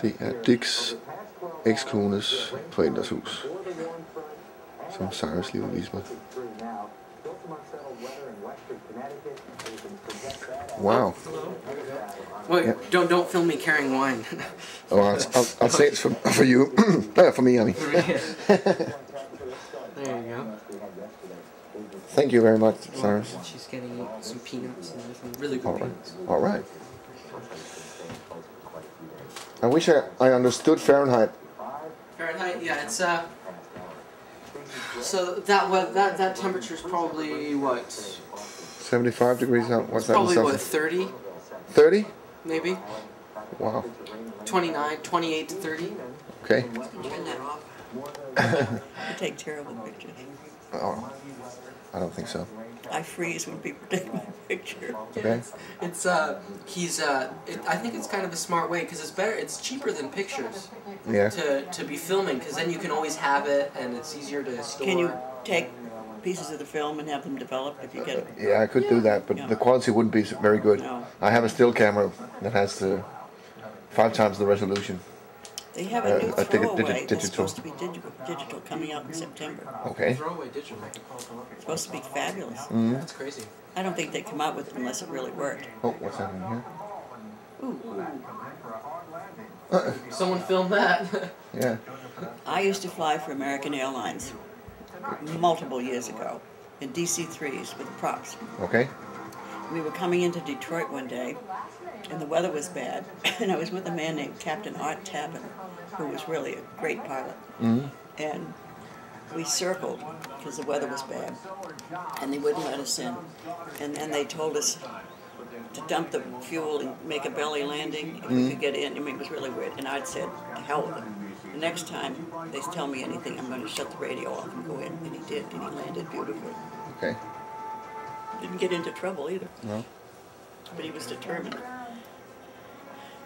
Det er Dicks ekskones forældres hus, som Cyrus lige vil vise mig. Wow. Wait, don't film me carrying wine. Oh, I'll say it's for you. For me, I mean. There you go. Thank you very much, Cyrus. She's getting some peanuts and some really good peanuts. All right. I wish I understood Fahrenheit. Fahrenheit, yeah, it's so that temperature is probably what? 75 degrees out. What's that? Probably what, 30? 30? Maybe. Wow. 29, 28 to 30. Okay. Turn that off. You take terrible pictures. Oh, I don't think so. I freeze when people take my picture. Okay. It's I think it's kind of a smart way because it's cheaper than pictures. Yeah. To be filming because then you can always have it and it's easier to store. Can you take pieces of the film and have them developed if you get it? Yeah, I could do that, but the quality wouldn't be very good. No. I have a still camera that has 5 times the resolution. They have a new throwaway digital. that's supposed to be digital coming out in September. Okay. Throwaway digital. It's supposed to be fabulous. Mm-hmm. That's crazy. I don't think they'd come out with it unless it really worked. Oh, what's happening here? Ooh. Someone film that. Yeah. I used to fly for American Airlines multiple years ago in DC-3s with props. Okay. We were coming into Detroit one day, and the weather was bad, and I was with a man named Captain Art Tappan, who was really a great pilot. Mm-hmm. And we circled because the weather was bad, and they wouldn't let us in. And then they told us to dump the fuel and make a belly landing if we could get in. I mean, it was really weird. And Art said, "To hell with it. The next time they tell me anything, I'm going to shut the radio off and go in." And he did, and he landed beautifully. Okay. Didn't get into trouble either. No. But he was determined.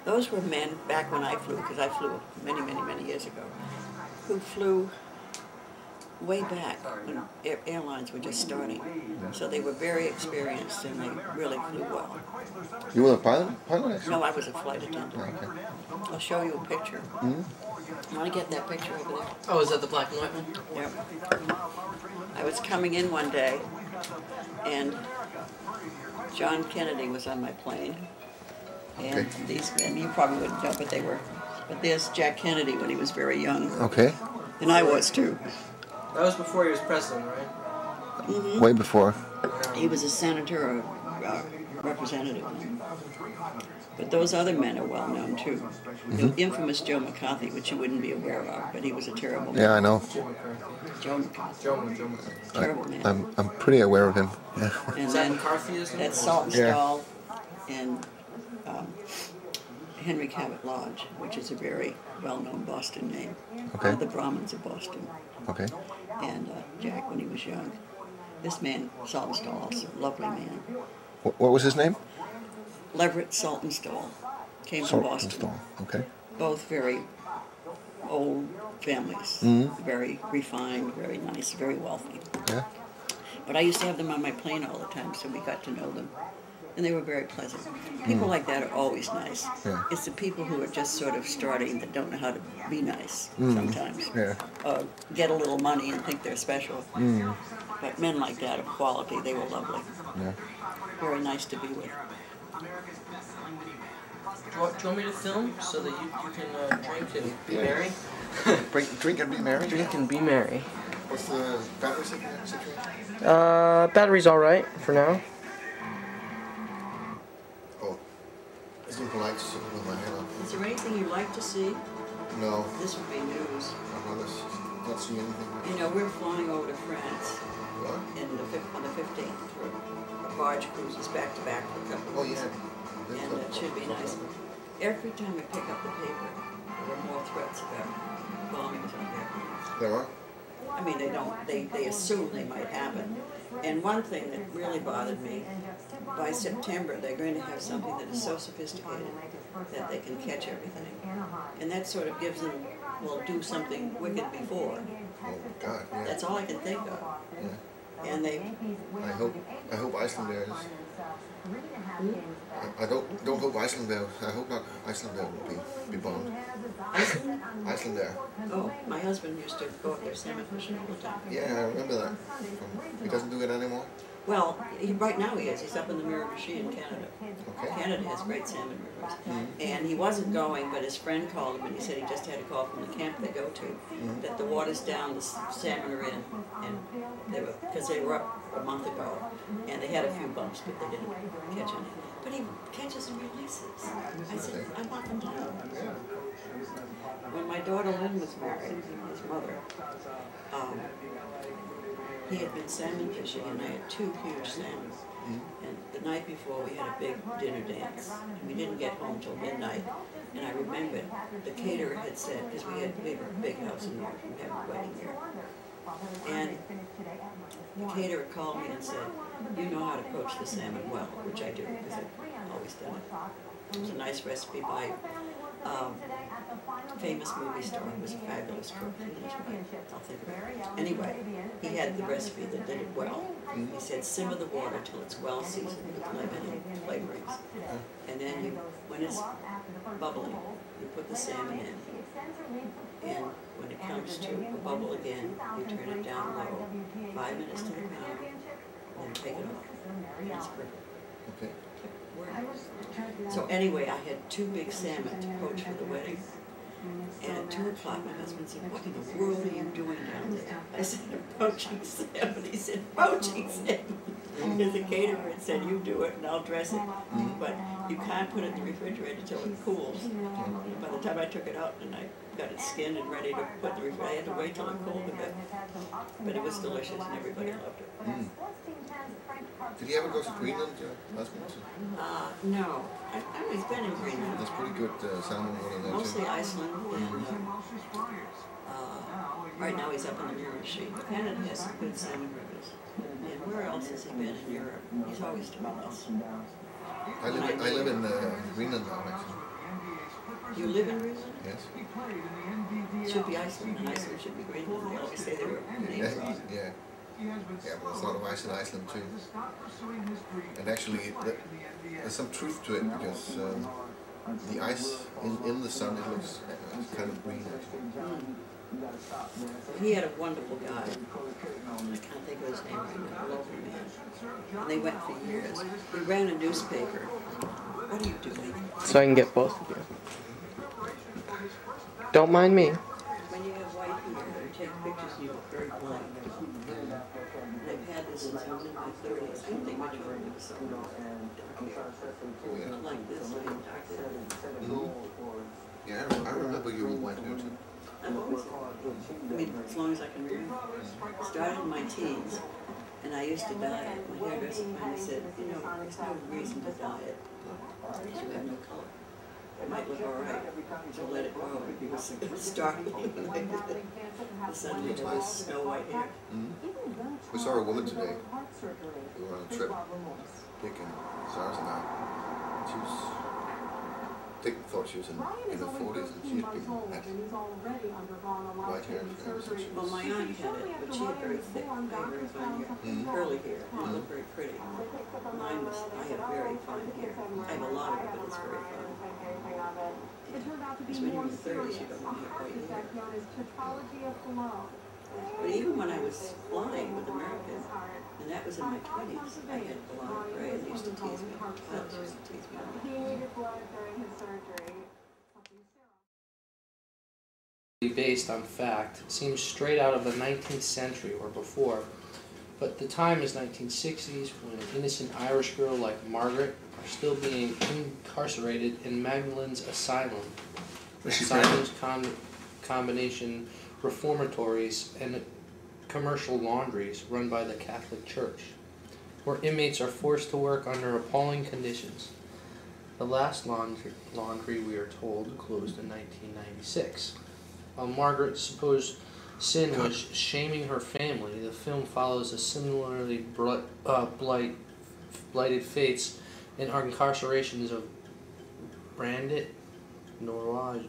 Those were men, back when I flew, because I flew many, many, many years ago, who flew way back when airlines were just starting. So they were very experienced and they really flew well. You were a pilot? Actually? No, I was a flight attendant. Okay. I'll show you a picture. Mm-hmm. You want to get that picture over there? Oh, is that the black and white one? Yep. I was coming in one day, and John Kennedy was on my plane. And these men, you probably wouldn't know, but there's Jack Kennedy when he was very young. Okay. And I was too. That was before he was president, right? Mm-hmm. Way before. He was a senator or representative. But those other men are well known too. Mm-hmm. The infamous Joe McCarthy, which you wouldn't be aware of, but he was a terrible man. Yeah, I know. Joe McCarthy. Joe McCarthy. Terrible man. I'm pretty aware of him. Yeah. And Is that McCarthy? that's Saltonstall and Henry Cabot Lodge, which is a very well-known Boston name. Okay. The Brahmins of Boston. Okay. And Jack when he was young. This man, Saltonstall, also lovely man. What was his name? Leverett Saltonstall came from Boston. Saltonstall. Okay. Both very old families. Mm-hmm. Very refined, very nice, very wealthy. Yeah. But I used to have them on my plane all the time, so we got to know them. And they were very pleasant. People like that are always nice. Yeah. It's the people who are just sort of starting that don't know how to be nice sometimes. Yeah. Get a little money and think they're special. But men like that of quality, they were lovely. Yeah. Very nice to be with. Do you want me to film so that you can drink and be merry? Drink and be merry? Drink and be merry. What's the battery situation? Battery's alright for now. Oh, it's impolite to sit with my hand up. Is there anything you'd like to see? No. This would be news. I'm not seeing anything. You know, we're flying over to France What? on the 15th for a barge cruises back to back for a couple of weeks. And it should be nice. Every time we pick up the paper, there are more threats about bombings on airplanes. There are? I mean, they assume they might happen. And one thing that really bothered me, by September they're going to have something that is so sophisticated that they can catch everything. And that sort of gives them, well, do something wicked before. Oh God, yeah. That's all I can think of. Yeah. And they... I hope Iceland there is. I don't hope Iceland there. I hope not Iceland there will be bombed. Iceland? Iceland there. Oh, my husband used to go up there salmon fishing all the time. Yeah, I remember that. He doesn't do it anymore? Well, right now he is. He's up in the Miramichi in Canada. Okay. Canada has great salmon rivers. And he wasn't going, but his friend called him and he said he just had a call from the camp they go to, that the water's down, the salmon are in, and because they were up a month ago, and they had a few bumps, but they didn't catch any. But he catches and releases. I said, I want them to know. When my daughter Lynn was married, his mother, he had been salmon fishing, and I had 2 huge salmon. And the night before, we had a big dinner dance. We didn't get home till midnight. And I remembered the caterer had said, because we had a big house in Norton, we had a wedding here. And the caterer called me and said, you know how to poach the salmon well, which I do, because I've always done it. It was a nice recipe by famous movie star who was a fabulous cook. I'll think about it. Anyway, he had the recipe that did it well. He said, simmer the water till it's well seasoned with lemon and flavorings. And then when it's bubbling, you put the salmon in. And when it comes to a bubble again, you turn it down low, 5 minutes to the pound, then take it off. And it's perfect. Okay. So anyway, I had 2 big salmon to poach for the wedding. And at 2 o'clock, my husband said, what in the world are you doing down there? I said, I'm poaching salmon. He said, poaching salmon? Because the caterer had said, you do it and I'll dress it. But you can't put it in the refrigerator until it cools. And by the time I took it out and I got it skinned and ready to put in the refrigerator, I had to wait till it cooled a bit. But it was delicious and everybody loved it. Did he ever go to Greenland, your husband? No. He's been in Greenland. There's pretty good salmon water there, Mostly Iceland. And, right now he's up in the Miramichi. Canada has some good salmon rivers. And where else has he been in Europe? He's always doing this. I live in Greenland now, actually. You live in Greenland? Yes. It should be Iceland, and Iceland should be Greenland. They always say they were names wrong. Yeah. Yeah, but there's a lot of ice in Iceland too. And actually, there's some truth to it, because the ice in the sun, it looks kind of green actually. He had a wonderful guy. I can't think of his name right now. A lovely man. And they went for years. He ran a newspaper. What are you doing? So I can get both of you. Don't mind me. When you have white hair, you take pictures and you look very blank. And I've had this since I was in my 30s. I don't think much of it was like this. Yeah, I remember you went here too. I've always, I mean, as long as I can remember. I started in my teens, and I used to diet. My hairdresser finally said, you know, there's no reason to diet. You have no color. It might look all right, so let it grow. It was startling. Suddenly there was snow white hair. We saw a woman today. We were on a trip, taking Zara's and I. She was, thought she was in her 40s, and she had white hair ever since she Well, was. my aunt had it, but she had very thick, very fine hair, curly hair, and it looked very pretty. Mine was, I have very fine hair. I have a lot of it, but it's very fine. Because when you're in the 30s, you don't want to have white hair. But even when I was flying with American, and that was in my 20s, I had a lot of gray, and they used to tease me. Pilots used to tease me. Based on fact, seems straight out of the 19th century or before, but the time is 1960s, when an innocent Irish girl like Margaret are still being incarcerated in Magdalen's Asylum. Asylum's combination reformatories and commercial laundries run by the Catholic Church, where inmates are forced to work under appalling conditions. The last laundry, we are told, closed in 1996. While Margaret's supposed sin was shaming her family, the film follows a similarly blighted fates and incarcerations of Brandit Noyes,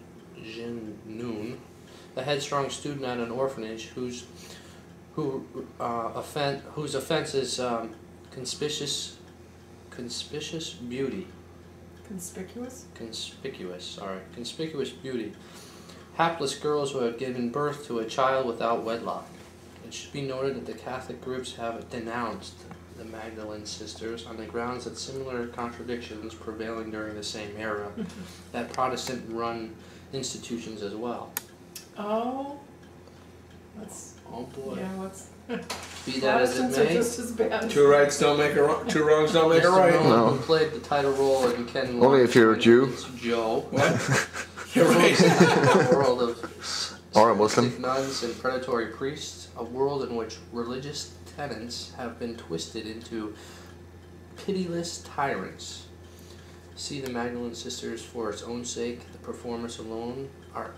a headstrong student at an orphanage whose offense is conspicuous conspicuous beauty. Conspicuous? Conspicuous beauty. Hapless girls who have given birth to a child without wedlock. It should be noted that the Catholic groups have denounced the Magdalene sisters on the grounds that similar contradictions prevailing during the same era at Protestant-run institutions as well. Oh, that's, Oh boy. yeah, what's, Be that as it Protestants are may, just as bad. Two rights don't make a wrong. Two wrongs don't make a Mr. right. Nolan, No. who played the title role in Ken Only if you're a Jew. It's Joe. What? You're right. A world of Or a Muslim. sadistic nuns and predatory priests, a world in which religious tenets have been twisted into pitiless tyrants. See the Magdalene sisters for its own sake. The performers alone are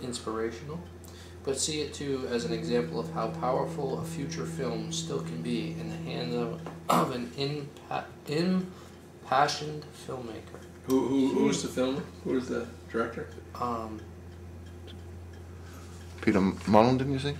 inspirational, but see it too as an example of how powerful a future film still can be in the hands of an impassioned filmmaker. Who's the filmer? Who's the director? Peter Mullen, didn't you say?